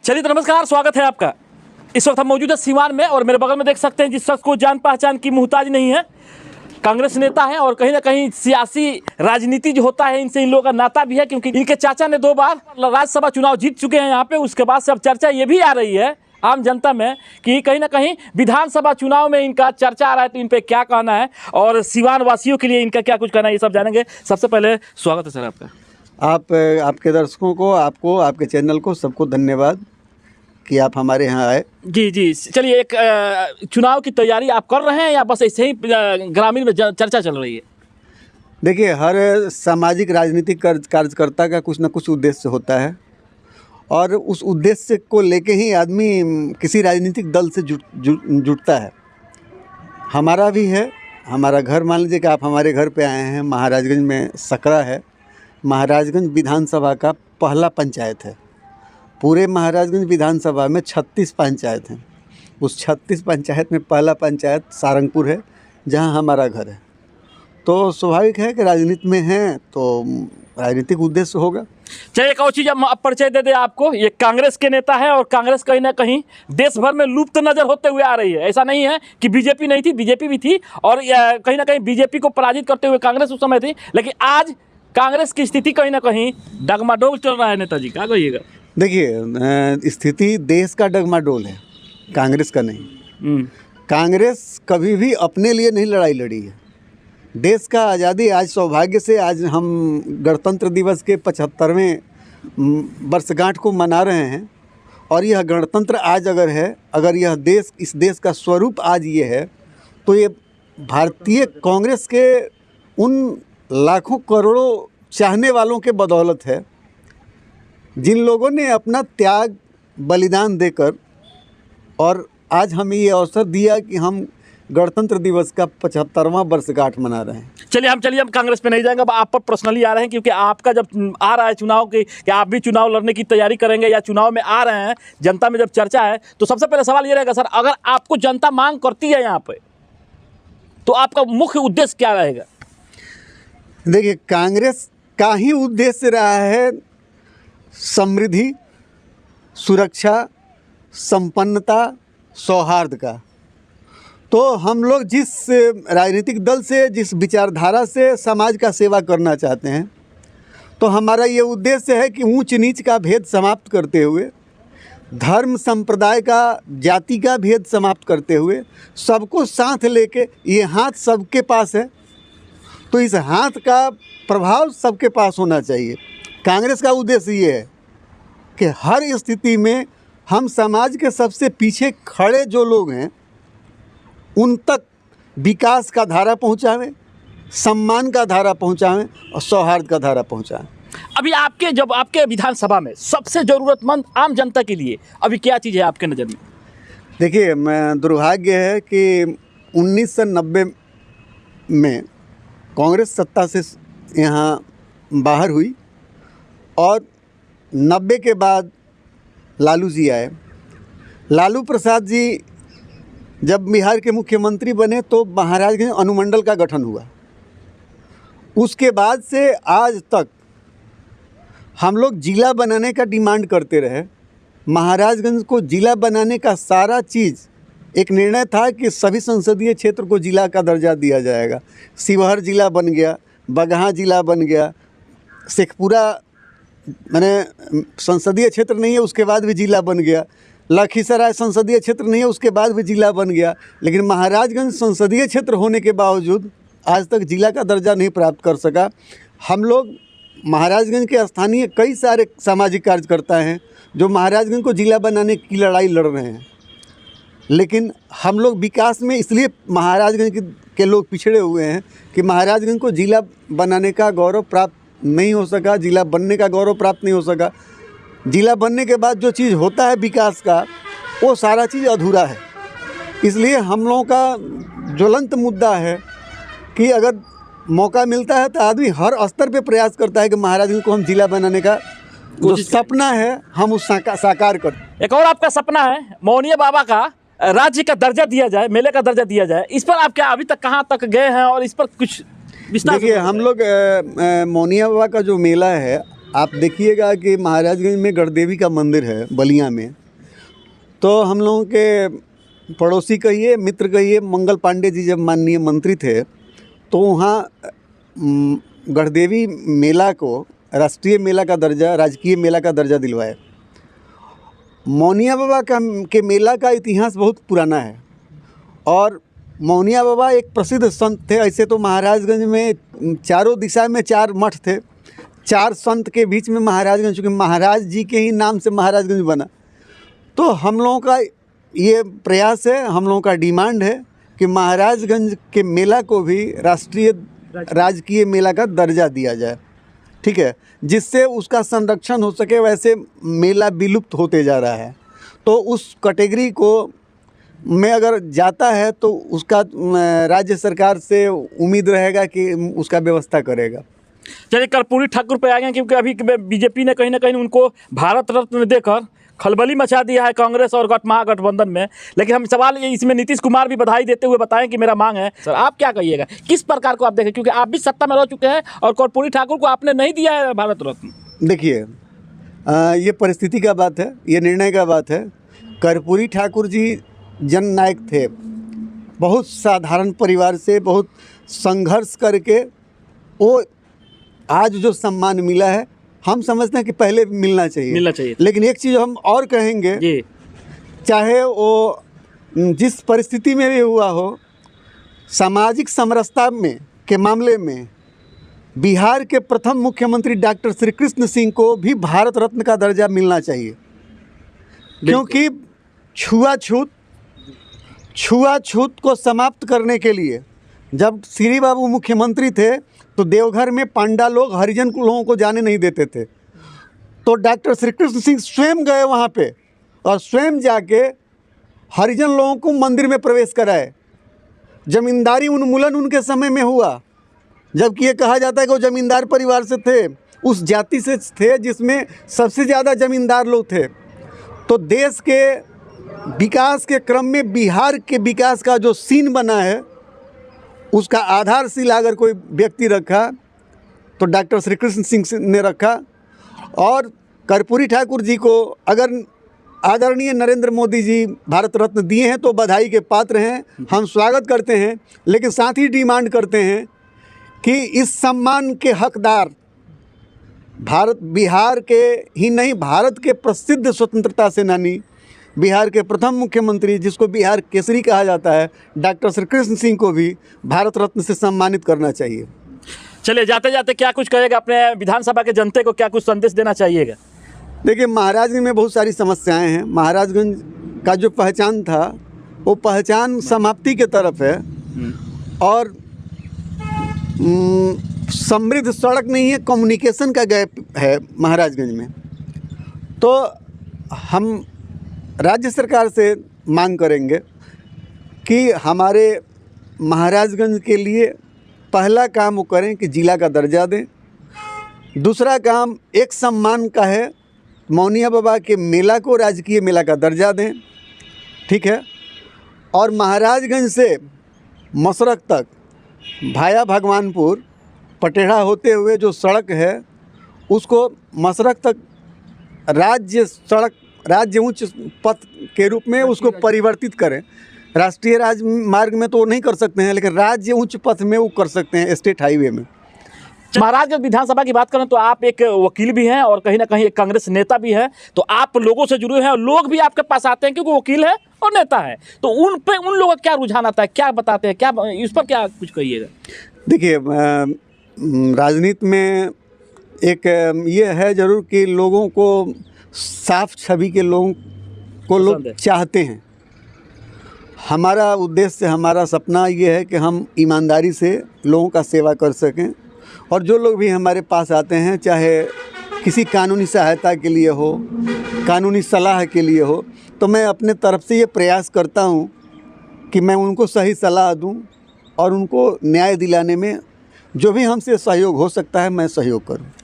चलिए तो नमस्कार, स्वागत है आपका। इस वक्त हम मौजूद है सीवान में और मेरे बगल में देख सकते हैं जिस शख्स को जान पहचान की मुहताज नहीं है, कांग्रेस नेता है और कहीं ना कहीं सियासी राजनीति जो होता है इनसे इन लोगों का नाता भी है, क्योंकि इनके चाचा ने 2 बार राज्यसभा चुनाव जीत चुके हैं यहाँ पे। उसके बाद से अब चर्चा ये भी आ रही है आम जनता में कि कहीं ना कहीं विधानसभा चुनाव में इनका चर्चा आ रहा है, तो इन पे क्या कहना है और सीवान वासियों के लिए इनका क्या कुछ कहना है, ये सब जानेंगे। सबसे पहले स्वागत है सर आपका। आपके दर्शकों को, आपको, आपके चैनल को, सबको धन्यवाद कि आप हमारे यहाँ आए। जी। चलिए, एक चुनाव की तैयारी आप कर रहे हैं या बस ऐसे ही ग्रामीण में चर्चा चल रही है? देखिए, हर सामाजिक राजनीतिक कार्यकर्ता का कुछ न कुछ उद्देश्य होता है और उस उद्देश्य को लेके ही आदमी किसी राजनीतिक दल से जुटता है। हमारा भी है। हमारा घर, मान लीजिए कि आप हमारे घर पे आए हैं। महाराजगंज में सकरा है। महाराजगंज विधानसभा का पहला पंचायत है। पूरे महाराजगंज विधानसभा में 36 पंचायत हैं। उस 36 पंचायत में पहला पंचायत सारंगपुर है, जहां हमारा घर है। तो स्वाभाविक है कि राजनीति में हैं तो राजनीतिक उद्देश्य होगा। चलिए, एक और चीज़ अब परिचय दे दे आपको। ये कांग्रेस के नेता है और कांग्रेस कहीं ना कहीं देश भर में लुप्त नज़र होते हुए आ रही है। ऐसा नहीं है कि बीजेपी नहीं थी, बीजेपी भी थी और कहीं ना कहीं बीजेपी को पराजित करते हुए कांग्रेस उस समय थी, लेकिन आज कांग्रेस की स्थिति कहीं ना कहीं डगमाडोल चल रहा है। नेताजी क्या कहिएगा? देखिए, स्थिति देश का डगमाडोल है, कांग्रेस का नहीं। कांग्रेस कभी भी अपने लिए नहीं लड़ाई लड़ी है। देश का आज़ादी, आज सौभाग्य से आज हम गणतंत्र दिवस के 75वें वर्षगांठ को मना रहे हैं और यह गणतंत्र आज अगर यह देश, इस देश का स्वरूप आज ये है, तो ये भारतीय कांग्रेस के उन लाखों करोड़ों चाहने वालों के बदौलत है, जिन लोगों ने अपना त्याग बलिदान देकर और आज हमें ये अवसर दिया कि हम गणतंत्र दिवस का 75वां वर्षगांठ मना रहे हैं। चलिए हम कांग्रेस पे नहीं जाएंगे, अब आप पर पर्सनली आ रहे हैं, क्योंकि आपका जब आ रहा है चुनाव की कि आप भी चुनाव लड़ने की तैयारी करेंगे या चुनाव में आ रहे हैं, जनता में जब चर्चा है, तो सबसे पहले सवाल ये रहेगा सर, अगर आपको जनता मांग करती है यहाँ पे, तो आपका मुख्य उद्देश्य क्या रहेगा? देखिए, कांग्रेस का ही उद्देश्य रहा है समृद्धि, सुरक्षा, संपन्नता, सौहार्द का। तो हम लोग जिस राजनीतिक दल से, जिस विचारधारा से समाज का सेवा करना चाहते हैं, तो हमारा ये उद्देश्य है कि ऊंच नीच का भेद समाप्त करते हुए, धर्म संप्रदाय का, जाति का भेद समाप्त करते हुए, सबको साथ लेके, ये हाथ सबके पास है तो इस हाथ का प्रभाव सबके पास होना चाहिए। कांग्रेस का उद्देश्य ये है कि हर स्थिति में हम समाज के सबसे पीछे खड़े जो लोग हैं उन तक विकास का धारा पहुंचावें, सम्मान का धारा पहुंचावें और सौहार्द का धारा पहुंचाएं। अभी आपके विधानसभा में सबसे ज़रूरतमंद आम जनता के लिए अभी क्या चीज़ है आपके नज़र में? देखिए, दुर्भाग्य है कि 1990 में कांग्रेस सत्ता से यहाँ बाहर हुई और 90 के बाद लालू जी आए। लालू प्रसाद जी जब बिहार के मुख्यमंत्री बने तो महाराजगंज अनुमंडल का गठन हुआ। उसके बाद से आज तक हम लोग जिला बनाने का डिमांड करते रहे। महाराजगंज को जिला बनाने का सारा चीज़, एक निर्णय था कि सभी संसदीय क्षेत्र को जिला का दर्जा दिया जाएगा। शिवहर जिला बन गया, बगहा जिला बन गया, शेखपुरा मैंने संसदीय क्षेत्र नहीं है उसके बाद भी जिला बन गया, लखीसराय संसदीय क्षेत्र नहीं है उसके बाद भी जिला बन गया। लेकिन महाराजगंज संसदीय क्षेत्र होने के बावजूद आज तक जिला का दर्जा नहीं प्राप्त कर सका। हम लोग महाराजगंज के स्थानीय कई सारे सामाजिक कार्यकर्ता हैं जो महाराजगंज को जिला बनाने की लड़ाई लड़ रहे हैं, लेकिन हम लोग विकास में इसलिए महाराजगंज के लोग पिछड़े हुए हैं कि महाराजगंज को जिला बनाने का गौरव प्राप्त नहीं हो सका, जिला बनने का गौरव प्राप्त नहीं हो सका। जिला बनने के बाद जो चीज़ होता है विकास का, वो सारा चीज़ अधूरा है। इसलिए हम लोगों का ज्वलंत मुद्दा है कि अगर मौका मिलता है तो आदमी हर स्तर पे प्रयास करता है कि महाराजगंज को हम जिला बनाने का जो सपना है हम उस साकार कर। एक और आपका सपना है मौनिया बाबा का राज्य का दर्जा दिया जाए, मेले का दर्जा दिया जाए। इस पर आप क्या अभी तक कहाँ तक गए हैं और इस पर कुछ विस्तार? देखिए, हम लोग मौनिया बाबा का जो मेला है आप देखिएगा कि महाराजगंज में गढ़देवी का मंदिर है बलिया में, तो हम लोगों के पड़ोसी कहिए, मित्र कहिए, मंगल पांडे जी जब माननीय मंत्री थे तो वहाँ गढ़देवी मेला को राष्ट्रीय मेला का दर्जा, राजकीय मेला का दर्जा दिलवाया। मौनिया बाबा के मेला का इतिहास बहुत पुराना है और मौनिया बाबा एक प्रसिद्ध संत थे। ऐसे तो महाराजगंज में चारों दिशा में 4 मठ थे, 4 संत के बीच में महाराजगंज, चूँकि महाराज जी के ही नाम से महाराजगंज बना। तो हम लोगों का ये प्रयास है, हम लोगों का डिमांड है कि महाराजगंज के मेला को भी राष्ट्रीय राजकीय मेला का दर्जा दिया जाए, ठीक है, जिससे उसका संरक्षण हो सके। वैसे मेला विलुप्त होते जा रहा है, तो उस कैटेगरी को में अगर जाता है तो उसका राज्य सरकार से उम्मीद रहेगा कि उसका व्यवस्था करेगा। चलिए कर्पूरी ठाकुर पे आ गए, क्योंकि अभी बीजेपी ने कहीं ना कहीं उनको भारत रत्न देकर खलबली मचा दिया है कांग्रेस और महागठबंधन में। लेकिन हम सवाल ये इसमें नीतीश कुमार भी बधाई देते हुए बताएं कि मेरा मांग है। सर आप क्या कहिएगा, किस प्रकार को आप देखें, क्योंकि आप भी सत्ता में रह चुके हैं और कर्पूरी ठाकुर को आपने नहीं दिया है भारत रत्न। देखिए ये परिस्थिति का बात है, ये निर्णय का बात है। कर्पूरी ठाकुर जी जननायक थे, बहुत साधारण परिवार से बहुत संघर्ष करके वो आज जो सम्मान मिला है, हम समझते हैं कि पहले मिलना चाहिए। लेकिन एक चीज़ हम और कहेंगे जी, चाहे वो जिस परिस्थिति में भी हुआ हो, सामाजिक समरसता में के मामले में बिहार के प्रथम मुख्यमंत्री डॉक्टर श्री कृष्ण सिंह को भी भारत रत्न का दर्जा मिलना चाहिए, क्योंकि छुआछूत को समाप्त करने के लिए जब श्री बाबू मुख्यमंत्री थे तो देवघर में पांडा लोग हरिजन लोगों को जाने नहीं देते थे। तो डॉक्टर श्री कृष्ण सिंह स्वयं गए वहाँ पे और स्वयं जाके हरिजन लोगों को मंदिर में प्रवेश कराए। जमींदारी उन्मूलन उनके समय में हुआ, जबकि ये कहा जाता है कि वो जमींदार परिवार से थे, उस जाति से थे जिसमें सबसे ज़्यादा जमींदार लोग थे। तो देश के विकास के क्रम में बिहार के विकास का जो सीन बना है, उसका आधारशिला अगर कोई व्यक्ति रखा तो डॉक्टर श्री कृष्ण सिंह ने रखा। और कर्पूरी ठाकुर जी को अगर आदरणीय नरेंद्र मोदी जी भारत रत्न दिए हैं तो बधाई के पात्र हैं, हम स्वागत करते हैं। लेकिन साथ ही डिमांड करते हैं कि इस सम्मान के हकदार बिहार के ही नहीं, भारत के प्रसिद्ध स्वतंत्रता सेनानी, बिहार के प्रथम मुख्यमंत्री जिसको बिहार केसरी कहा जाता है, डॉक्टर श्री कृष्ण सिंह को भी भारत रत्न से सम्मानित करना चाहिए। चलिए जाते जाते क्या कुछ कहेगा अपने विधानसभा के जनता को, क्या कुछ संदेश देना चाहिएगा? देखिए महाराजगंज में बहुत सारी समस्याएं हैं। महाराजगंज का जो पहचान था वो पहचान समाप्ति के तरफ है और समृद्ध सड़क नहीं है, कम्युनिकेशन का गैप है महाराजगंज में। तो हम राज्य सरकार से मांग करेंगे कि हमारे महाराजगंज के लिए पहला काम वो करें कि जिला का दर्जा दें। दूसरा काम एक सम्मान का है, मौनिया बाबा के मेला को राजकीय मेला का दर्जा दें, ठीक है। और महाराजगंज से मसरक तक भाया भगवानपुर पटेढ़ा होते हुए जो सड़क है उसको मसरक तक राज्य उच्च पथ के रूप में उसको परिवर्तित करें। राष्ट्रीय राजमार्ग में तो वो नहीं कर सकते हैं, लेकिन राज्य उच्च पथ में वो कर सकते हैं, स्टेट हाईवे में। महाराजगंज विधानसभा की बात करें तो आप एक वकील भी हैं और कहीं ना कहीं एक कांग्रेस नेता भी हैं, तो आप लोगों से जुड़े हैं और लोग भी आपके पास आते हैं क्योंकि वकील है और नेता है। तो उन लोगों का क्या रुझान आता है, क्या बताते हैं, क्या इस पर क्या कुछ कहिएगा? देखिए राजनीति में एक ये है ज़रूर कि लोगों को साफ छवि के लोगों को लोग चाहते हैं। हमारा उद्देश्य, हमारा सपना ये है कि हम ईमानदारी से लोगों का सेवा कर सकें। और जो लोग भी हमारे पास आते हैं, चाहे किसी कानूनी सहायता के लिए हो, कानूनी सलाह के लिए हो, तो मैं अपने तरफ से ये प्रयास करता हूँ कि मैं उनको सही सलाह दूँ और उनको न्याय दिलाने में जो भी हमसे सहयोग हो सकता है मैं सहयोग करूँ।